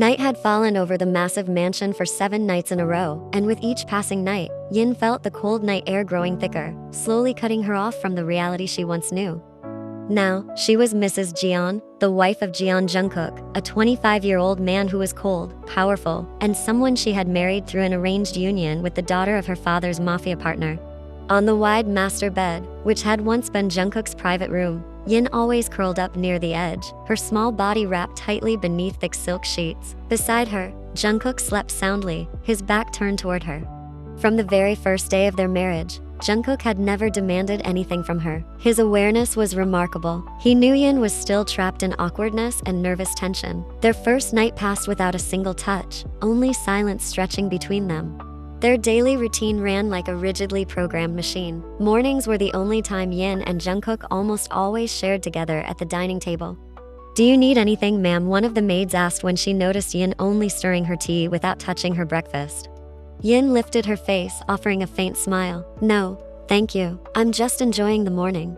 Night had fallen over the massive mansion for 7 nights in a row, and with each passing night, Yin felt the cold night air growing thicker, slowly cutting her off from the reality she once knew. Now, she was Mrs. Jeon, the wife of Jeon Jungkook, a 25-year-old man who was cold, powerful, and someone she had married through an arranged union with the daughter of her father's mafia partner. On the wide master bed, which had once been Jungkook's private room, Yin always curled up near the edge, her small body wrapped tightly beneath thick silk sheets. Beside her, Jungkook slept soundly, his back turned toward her. From the very first day of their marriage, Jungkook had never demanded anything from her. His awareness was remarkable. He knew Yin was still trapped in awkwardness and nervous tension. Their first night passed without a single touch, only silence stretching between them. Their daily routine ran like a rigidly programmed machine. Mornings were the only time Yin and Jungkook almost always shared together at the dining table. "Do you need anything, ma'am?" one of the maids asked when she noticed Yin only stirring her tea without touching her breakfast. Yin lifted her face, offering a faint smile. "No, thank you. I'm just enjoying the morning."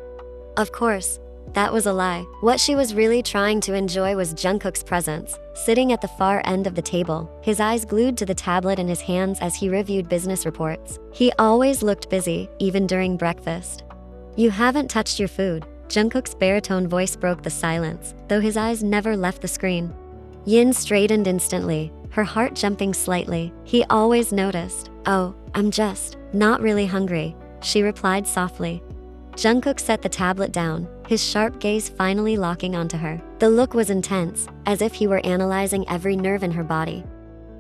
Of course, that was a lie. What she was really trying to enjoy was Jungkook's presence, sitting at the far end of the table, his eyes glued to the tablet in his hands as he reviewed business reports. He always looked busy, even during breakfast. "You haven't touched your food." Jungkook's baritone voice broke the silence, though his eyes never left the screen. Yin straightened instantly, her heart jumping slightly. He always noticed. "Oh, I'm just not really hungry," she replied softly. Jungkook set the tablet down, his sharp gaze finally locking onto her. The look was intense, as if he were analyzing every nerve in her body.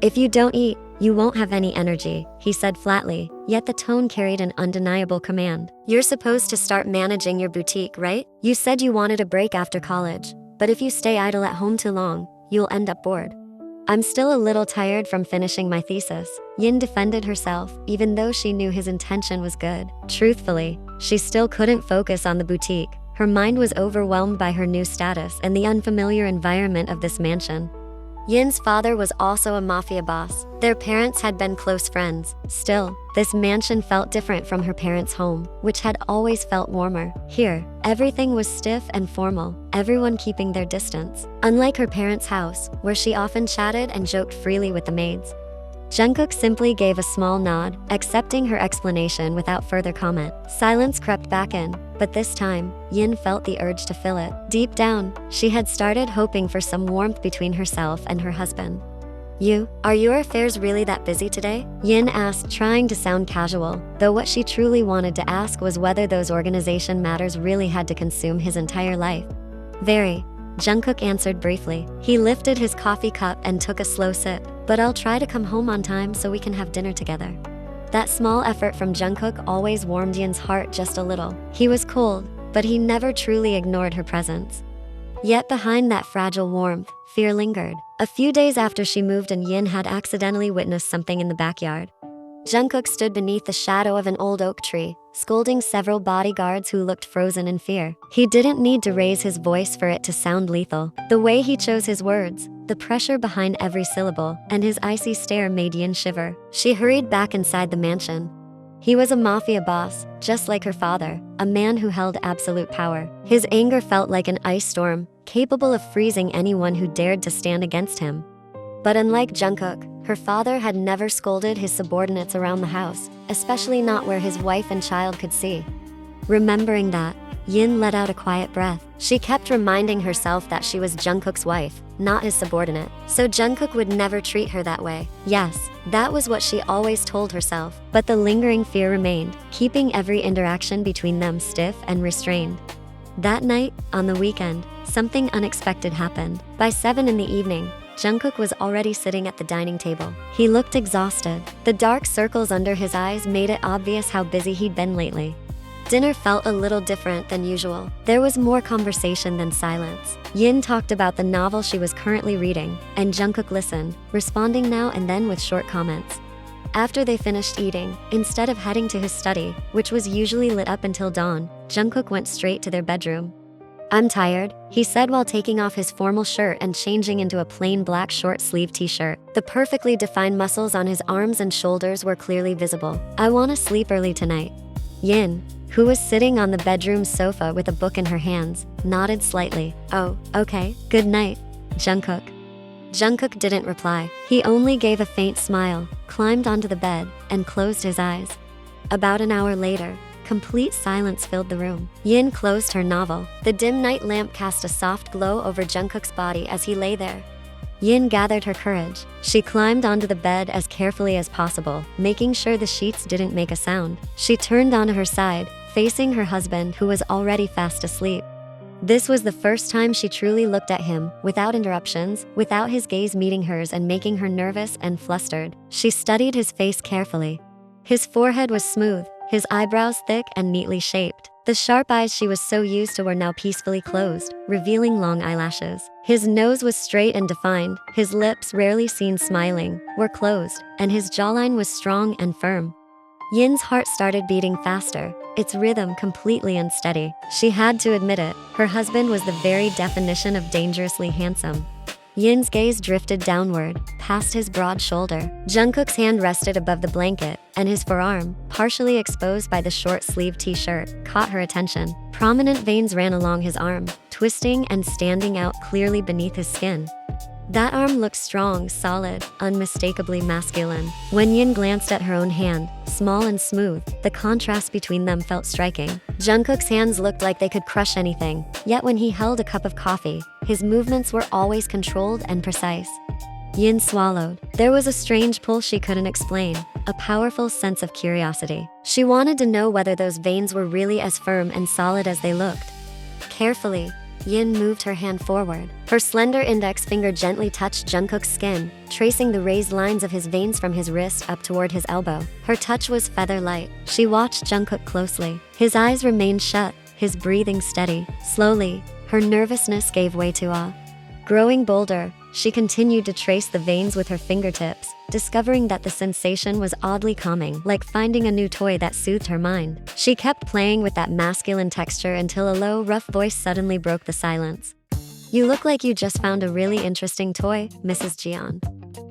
"If you don't eat, you won't have any energy," he said flatly, yet the tone carried an undeniable command. "You're supposed to start managing your boutique, right? You said you wanted a break after college, but if you stay idle at home too long, you'll end up bored." "I'm still a little tired from finishing my thesis," Yin defended herself, even though she knew his intention was good. Truthfully, she still couldn't focus on the boutique. Her mind was overwhelmed by her new status and the unfamiliar environment of this mansion. Yin's father was also a mafia boss. Their parents had been close friends. Still, this mansion felt different from her parents' home, which had always felt warmer. Here, everything was stiff and formal, everyone keeping their distance. Unlike her parents' house, where she often chatted and joked freely with the maids. Jungkook simply gave a small nod, accepting her explanation without further comment. Silence crept back in, but this time, Yin felt the urge to fill it. Deep down, she had started hoping for some warmth between herself and her husband. Are your affairs really that busy today?" Yin asked, trying to sound casual, though what she truly wanted to ask was whether those organization matters really had to consume his entire life. "Very," Jungkook answered briefly. He lifted his coffee cup and took a slow sip. "But I'll try to come home on time so we can have dinner together." That small effort from Jungkook always warmed Yin's heart just a little. He was cold, but he never truly ignored her presence. Yet behind that fragile warmth, fear lingered. A few days after she moved in, Yin had accidentally witnessed something in the backyard. Jungkook stood beneath the shadow of an old oak tree, scolding several bodyguards who looked frozen in fear. He didn't need to raise his voice for it to sound lethal. The way he chose his words, the pressure behind every syllable, and his icy stare made Yin shiver. She hurried back inside the mansion. He was a mafia boss, just like her father, a man who held absolute power. His anger felt like an ice storm, capable of freezing anyone who dared to stand against him. But unlike Jungkook, her father had never scolded his subordinates around the house, especially not where his wife and child could see. Remembering that, Yin let out a quiet breath. She kept reminding herself that she was Jungkook's wife, not his subordinate, so Jungkook would never treat her that way. Yes, that was what she always told herself, but the lingering fear remained, keeping every interaction between them stiff and restrained. That night, on the weekend, something unexpected happened. By 7 in the evening, Jungkook was already sitting at the dining table. He looked exhausted. The dark circles under his eyes made it obvious how busy he'd been lately. Dinner felt a little different than usual. There was more conversation than silence. Yin talked about the novel she was currently reading, and Jungkook listened, responding now and then with short comments. After they finished eating, instead of heading to his study, which was usually lit up until dawn, Jungkook went straight to their bedroom. "I'm tired," he said while taking off his formal shirt and changing into a plain black short-sleeved t-shirt. The perfectly defined muscles on his arms and shoulders were clearly visible. "I want to sleep early tonight." Yin, who was sitting on the bedroom sofa with a book in her hands, nodded slightly. "Oh, okay. Good night, Jungkook." Jungkook didn't reply. He only gave a faint smile, climbed onto the bed, and closed his eyes. About an hour later, complete silence filled the room. Yin closed her novel. The dim night lamp cast a soft glow over Jungkook's body as he lay there. Yin gathered her courage. She climbed onto the bed as carefully as possible, making sure the sheets didn't make a sound. She turned onto her side, facing her husband, who was already fast asleep. This was the first time she truly looked at him, without interruptions, without his gaze meeting hers and making her nervous and flustered. She studied his face carefully. His forehead was smooth, his eyebrows thick and neatly shaped. The sharp eyes she was so used to were now peacefully closed, revealing long eyelashes. His nose was straight and defined, his lips, rarely seen smiling, were closed, and his jawline was strong and firm. Yin's heart started beating faster, its rhythm completely unsteady. She had to admit it, her husband was the very definition of dangerously handsome. Yin's gaze drifted downward, past his broad shoulder. Jungkook's hand rested above the blanket, and his forearm, partially exposed by the short-sleeved t-shirt, caught her attention. Prominent veins ran along his arm, twisting and standing out clearly beneath his skin. That arm looked strong, solid, unmistakably masculine. When Yin glanced at her own hand, small and smooth, the contrast between them felt striking. Jungkook's hands looked like they could crush anything, yet when he held a cup of coffee, his movements were always controlled and precise. Yin swallowed. There was a strange pull she couldn't explain, a powerful sense of curiosity. She wanted to know whether those veins were really as firm and solid as they looked. Carefully, Yin moved her hand forward. Her slender index finger gently touched Jungkook's skin, tracing the raised lines of his veins from his wrist up toward his elbow. Her touch was feather-light. She watched Jungkook closely. His eyes remained shut, his breathing steady. Slowly, her nervousness gave way to awe. Growing bolder, she continued to trace the veins with her fingertips, discovering that the sensation was oddly calming, like finding a new toy that soothed her mind. She kept playing with that masculine texture until a low, rough voice suddenly broke the silence. "You look like you just found a really interesting toy, Mrs. c.tion."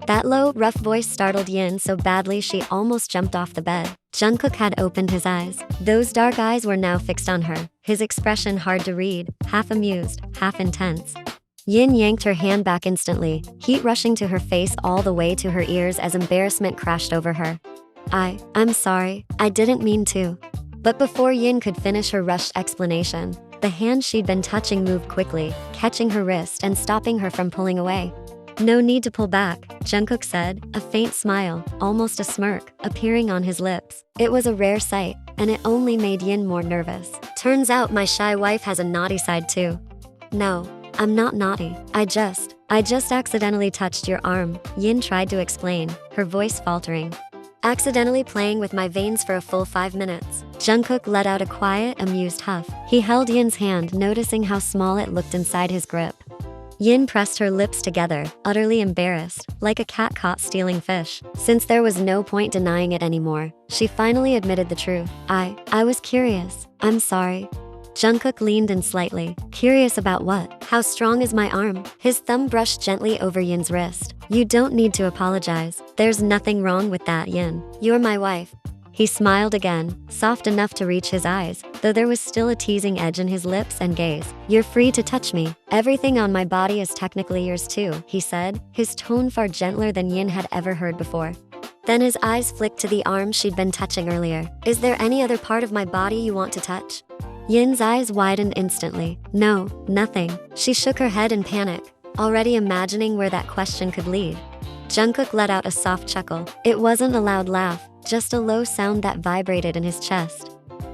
That low, rough voice startled Yin so badly she almost jumped off the bed. Jungkook had opened his eyes. Those dark eyes were now fixed on her, his expression hard to read, half amused, half intense. Yin yanked her hand back instantly, heat rushing to her face all the way to her ears as embarrassment crashed over her. I'm sorry, I didn't mean to." But before Yin could finish her rushed explanation, the hand she'd been touching moved quickly, catching her wrist and stopping her from pulling away. "No need to pull back," Jungkook said, a faint smile, almost a smirk, appearing on his lips. It was a rare sight, and it only made Yin more nervous. "Turns out my shy wife has a naughty side too." "No, I'm not naughty. I just accidentally touched your arm," Yin tried to explain, her voice faltering. "Accidentally playing with my veins for a full 5 minutes." Jungkook let out a quiet, amused huff. He held Yin's hand, noticing how small it looked inside his grip. Yin pressed her lips together, utterly embarrassed, like a cat caught stealing fish. Since there was no point denying it anymore, she finally admitted the truth. I was curious. I'm sorry." Jungkook leaned in slightly. "Curious about what? How strong is my arm?" His thumb brushed gently over Yin's wrist. "You don't need to apologize. There's nothing wrong with that, Yin. You're my wife." He smiled again, soft enough to reach his eyes, though there was still a teasing edge in his lips and gaze. "You're free to touch me. Everything on my body is technically yours too," he said, his tone far gentler than Yin had ever heard before. Then his eyes flicked to the arm she'd been touching earlier. "Is there any other part of my body you want to touch?" Yin's eyes widened instantly. "No, nothing." She shook her head in panic, already imagining where that question could lead. Jungkook let out a soft chuckle. It wasn't a loud laugh, just a low sound that vibrated in his chest.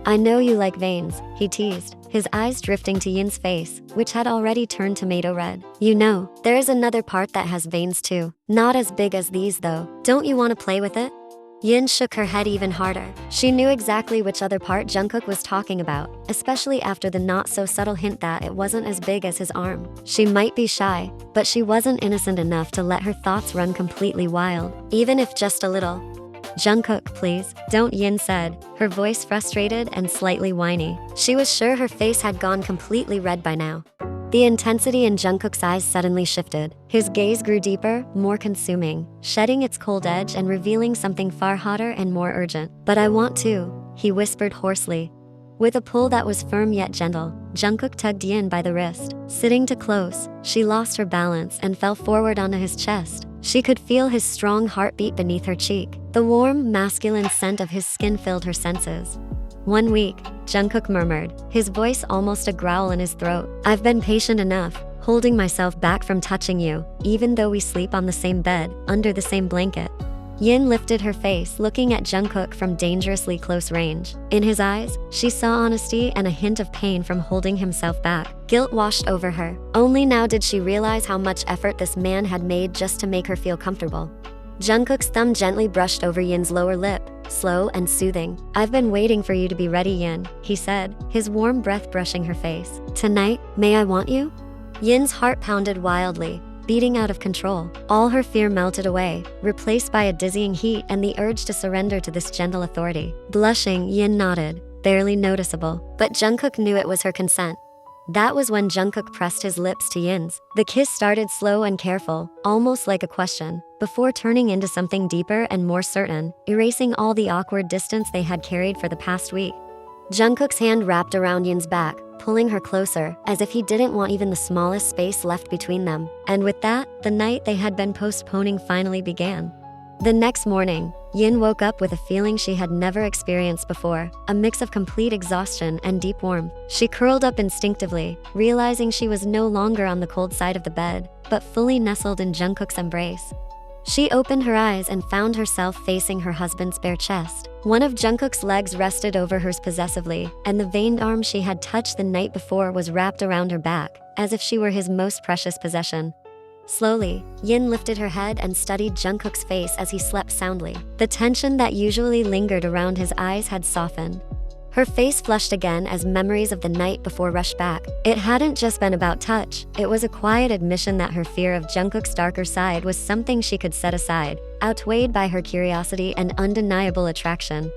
"I know you like veins," he teased, his eyes drifting to Yin's face, which had already turned tomato red. "You know, there is another part that has veins too. Not as big as these though. Don't you want to play with it?" Yin shook her head even harder. She knew exactly which other part Jungkook was talking about, especially after the not-so-subtle hint that it wasn't as big as his arm. She might be shy, but she wasn't innocent enough to let her thoughts run completely wild, even if just a little. "Jungkook, please, don't," Yin said, her voice frustrated and slightly whiny. She was sure her face had gone completely red by now. The intensity in Jungkook's eyes suddenly shifted. His gaze grew deeper, more consuming, shedding its cold edge and revealing something far hotter and more urgent. "But I want to," he whispered hoarsely. With a pull that was firm yet gentle, Jungkook tugged Yin by the wrist. Sitting too close, she lost her balance and fell forward onto his chest. She could feel his strong heartbeat beneath her cheek. The warm, masculine scent of his skin filled her senses. 1 week, Jungkook murmured, his voice almost a growl in his throat. I've been patient enough, holding myself back from touching you, even though we sleep on the same bed, under the same blanket. Yin lifted her face, looking at Jungkook from dangerously close range. In his eyes, she saw honesty and a hint of pain from holding himself back. Guilt washed over her. Only now did she realize how much effort this man had made just to make her feel comfortable. Jungkook's thumb gently brushed over Yin's lower lip, slow and soothing. I've been waiting for you to be ready, Yin, he said, his warm breath brushing her face. Tonight, may I want you? Yin's heart pounded wildly, beating out of control. All her fear melted away, replaced by a dizzying heat and the urge to surrender to this gentle authority. Blushing, Yin nodded, barely noticeable, but Jungkook knew it was her consent. That was when Jungkook pressed his lips to Yin's. The kiss started slow and careful, almost like a question, before turning into something deeper and more certain, erasing all the awkward distance they had carried for the past week. Jungkook's hand wrapped around Yin's back, pulling her closer, as if he didn't want even the smallest space left between them. And with that, the night they had been postponing finally began. The next morning, Yin woke up with a feeling she had never experienced before, a mix of complete exhaustion and deep warmth. She curled up instinctively, realizing she was no longer on the cold side of the bed, but fully nestled in Jungkook's embrace. She opened her eyes and found herself facing her husband's bare chest. One of Jungkook's legs rested over hers possessively, and the veined arm she had touched the night before was wrapped around her back, as if she were his most precious possession. Slowly, Yin lifted her head and studied Jungkook's face as he slept soundly. The tension that usually lingered around his eyes had softened. Her face flushed again as memories of the night before rushed back. It hadn't just been about touch, it was a quiet admission that her fear of Jungkook's darker side was something she could set aside, outweighed by her curiosity and undeniable attraction.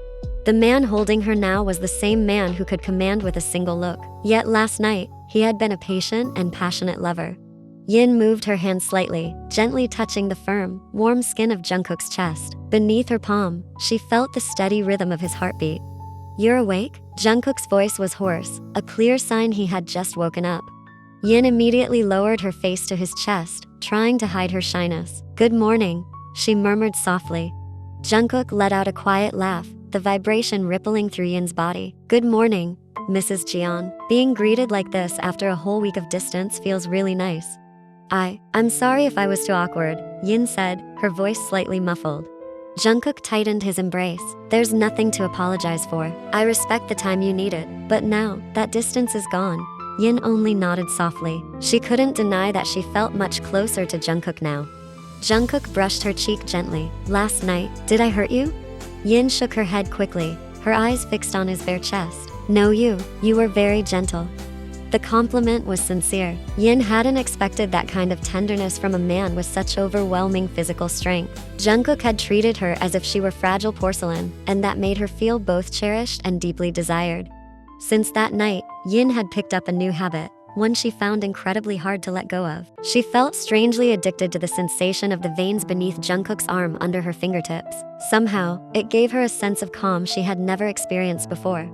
The man holding her now was the same man who could command with a single look. Yet last night, he had been a patient and passionate lover. Yin moved her hand slightly, gently touching the firm, warm skin of Jungkook's chest. Beneath her palm, she felt the steady rhythm of his heartbeat. You're awake? Jungkook's voice was hoarse, a clear sign he had just woken up. Yin immediately lowered her face to his chest, trying to hide her shyness. Good morning, she murmured softly. Jungkook let out a quiet laugh, the vibration rippling through Yin's body. Good morning, Mrs. c.tion. Being greeted like this after a whole week of distance feels really nice. I'm sorry if I was too awkward, Yin said, her voice slightly muffled. Jungkook tightened his embrace. There's nothing to apologize for. I respect the time you needed, but now that distance is gone. Yin only nodded softly. She couldn't deny that she felt much closer to Jungkook now. Jungkook brushed her cheek gently. Last night, did I hurt you? Yin shook her head quickly, her eyes fixed on his bare chest. No, you were very gentle. The compliment was sincere. Yin hadn't expected that kind of tenderness from a man with such overwhelming physical strength. Jungkook had treated her as if she were fragile porcelain, and that made her feel both cherished and deeply desired. Since that night, Yin had picked up a new habit, one she found incredibly hard to let go of. She felt strangely addicted to the sensation of the veins beneath Jungkook's arm under her fingertips. Somehow, it gave her a sense of calm she had never experienced before.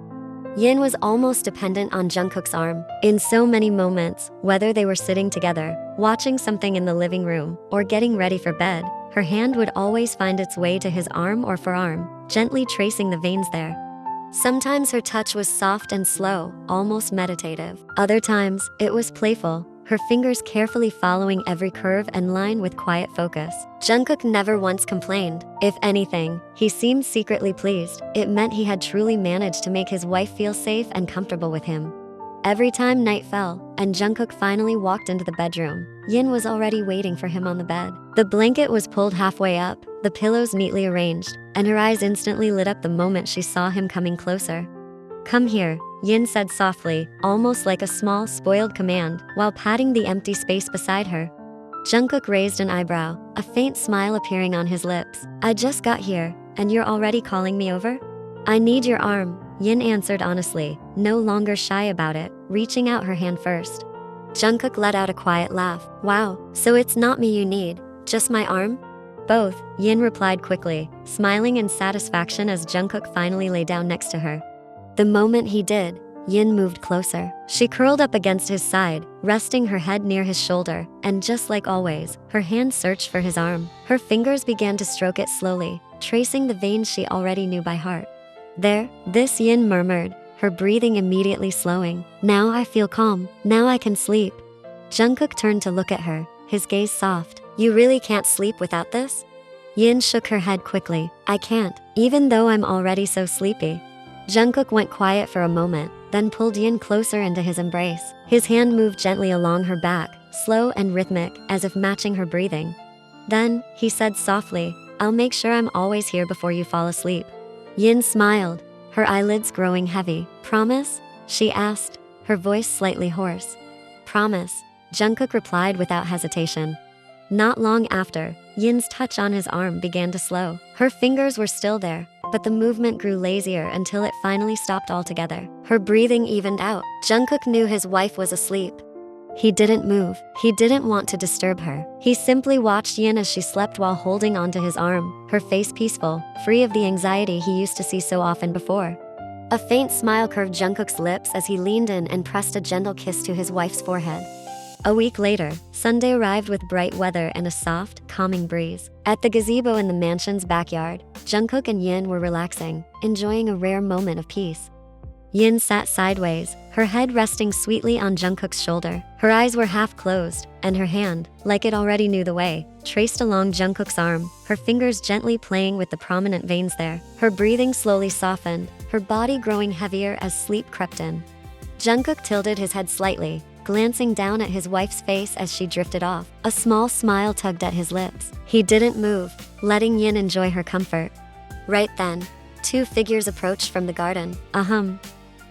Yin was almost dependent on Jungkook's arm. In so many moments, whether they were sitting together, watching something in the living room, or getting ready for bed, her hand would always find its way to his arm or forearm, gently tracing the veins there. Sometimes her touch was soft and slow, almost meditative. Other times, it was playful, her fingers carefully following every curve and line with quiet focus. Jungkook never once complained. If anything, he seemed secretly pleased. It meant he had truly managed to make his wife feel safe and comfortable with him. Every time night fell, and Jungkook finally walked into the bedroom, Yin was already waiting for him on the bed. The blanket was pulled halfway up, the pillows neatly arranged, and her eyes instantly lit up the moment she saw him coming closer. Come here, Yin said softly, almost like a small, spoiled command, while patting the empty space beside her. Jungkook raised an eyebrow, a faint smile appearing on his lips. I just got here, and you're already calling me over? I need your arm, Yin answered honestly, no longer shy about it, reaching out her hand first. Jungkook let out a quiet laugh. Wow, so it's not me you need, just my arm? Both, Yin replied quickly, smiling in satisfaction as Jungkook finally lay down next to her. The moment he did, Yin moved closer. She curled up against his side, resting her head near his shoulder, and just like always, her hand searched for his arm. Her fingers began to stroke it slowly, tracing the veins she already knew by heart. There, this, Yin murmured, her breathing immediately slowing. Now I feel calm. Now I can sleep. Jungkook turned to look at her, his gaze soft. You really can't sleep without this? Yin shook her head quickly. I can't, even though I'm already so sleepy. Jungkook went quiet for a moment, then pulled Yin closer into his embrace. His hand moved gently along her back, slow and rhythmic, as if matching her breathing. Then, he said softly, I'll make sure I'm always here before you fall asleep. Yin smiled, her eyelids growing heavy. Promise? She asked, her voice slightly hoarse. Promise, Jungkook replied without hesitation. Not long after, Yin's touch on his arm began to slow. Her fingers were still there, but the movement grew lazier until it finally stopped altogether. Her breathing evened out. Jungkook knew his wife was asleep. He didn't move. He didn't want to disturb her. He simply watched Yin as she slept while holding onto his arm, her face peaceful, free of the anxiety he used to see so often before. A faint smile curved Jungkook's lips as he leaned in and pressed a gentle kiss to his wife's forehead. A week later, Sunday arrived with bright weather and a soft, calming breeze. At the gazebo in the mansion's backyard, Jungkook and Yin were relaxing, enjoying a rare moment of peace. Yin sat sideways, her head resting sweetly on Jungkook's shoulder. Her eyes were half closed, and her hand, like it already knew the way, traced along Jungkook's arm, her fingers gently playing with the prominent veins there. Her breathing slowly softened, her body growing heavier as sleep crept in. Jungkook tilted his head slightly, glancing down at his wife's face as she drifted off. A small smile tugged at his lips. He didn't move, letting Yin enjoy her comfort. Right then, two figures approached from the garden.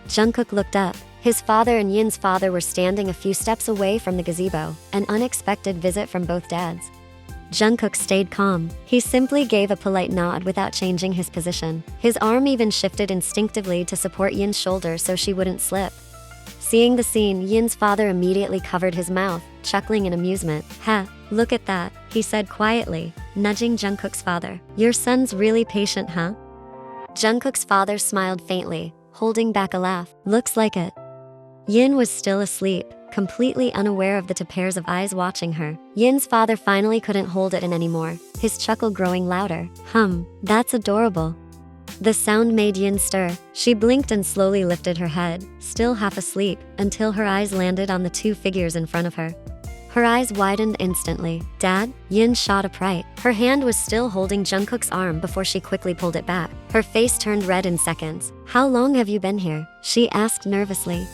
Jungkook looked up. His father and Yin's father were standing a few steps away from the gazebo, an unexpected visit from both dads. Jungkook stayed calm. He simply gave a polite nod without changing his position. His arm even shifted instinctively to support Yin's shoulder so she wouldn't slip. Seeing the scene, Yin's father immediately covered his mouth, chuckling in amusement. Ha, look at that, he said quietly, nudging Jungkook's father. Your son's really patient, huh? Jungkook's father smiled faintly, holding back a laugh. Looks like it. Yin was still asleep, completely unaware of the two pairs of eyes watching her. Yin's father finally couldn't hold it in anymore, his chuckle growing louder. That's adorable. The sound made Yin stir. She blinked and slowly lifted her head, still half asleep, until her eyes landed on the two figures in front of her. Her eyes widened instantly. Dad? Yin shot upright. Her hand was still holding Jungkook's arm before she quickly pulled it back. Her face turned red in seconds. How long have you been here? She asked nervously.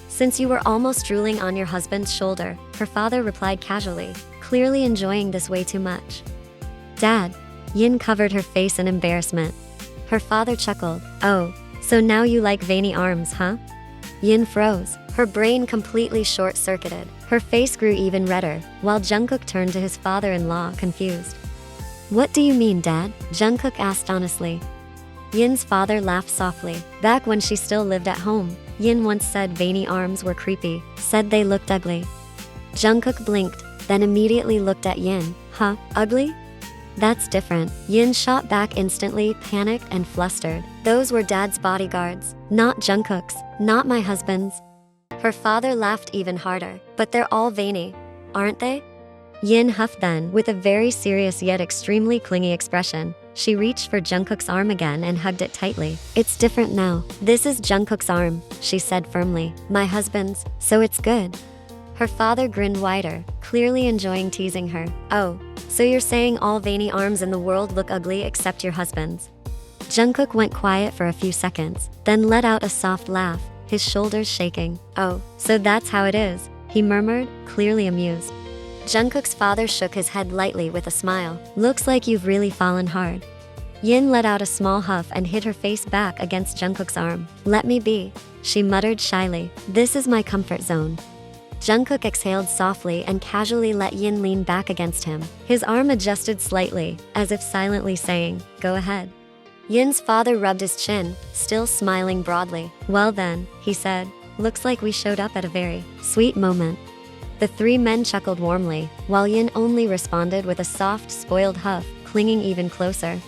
Since you were almost drooling on your husband's shoulder, her father replied casually, clearly enjoying this way too much. Dad? Yin covered her face in embarrassment. Her father chuckled. Oh, so now you like veiny arms, huh? Yin froze. Her brain completely short-circuited. Her face grew even redder, while Jungkook turned to his father-in-law, confused. What do you mean, Dad? Jungkook asked honestly. Yin's father laughed softly. Back when she still lived at home, Yin once said veiny arms were creepy, said they looked ugly. Jungkook blinked, then immediately looked at Yin. Huh, ugly? That's different. Yin shot back instantly, panicked and flustered. Those were Dad's bodyguards, not Jungkook's, not my husband's. Her father laughed even harder. But they're all veiny, aren't they? Yin huffed then, with a very serious yet extremely clingy expression. She reached for Jungkook's arm again and hugged it tightly. It's different now. This is Jungkook's arm, she said firmly. My husband's, so it's good. Her father grinned wider, clearly enjoying teasing her. Oh, so you're saying all veiny arms in the world look ugly except your husband's? Jungkook went quiet for a few seconds, then let out a soft laugh, his shoulders shaking. Oh, so that's how it is, he murmured, clearly amused. Jungkook's father shook his head lightly with a smile. Looks like you've really fallen hard. Yin let out a small huff and hid her face back against Jungkook's arm. Let me be, she muttered shyly. This is my comfort zone. Jungkook exhaled softly and casually let Yin lean back against him. His arm adjusted slightly, as if silently saying, go ahead. Yin's father rubbed his chin, still smiling broadly. Well then, he said, looks like we showed up at a very sweet moment. The three men chuckled warmly, while Yin only responded with a soft, spoiled huff, clinging even closer.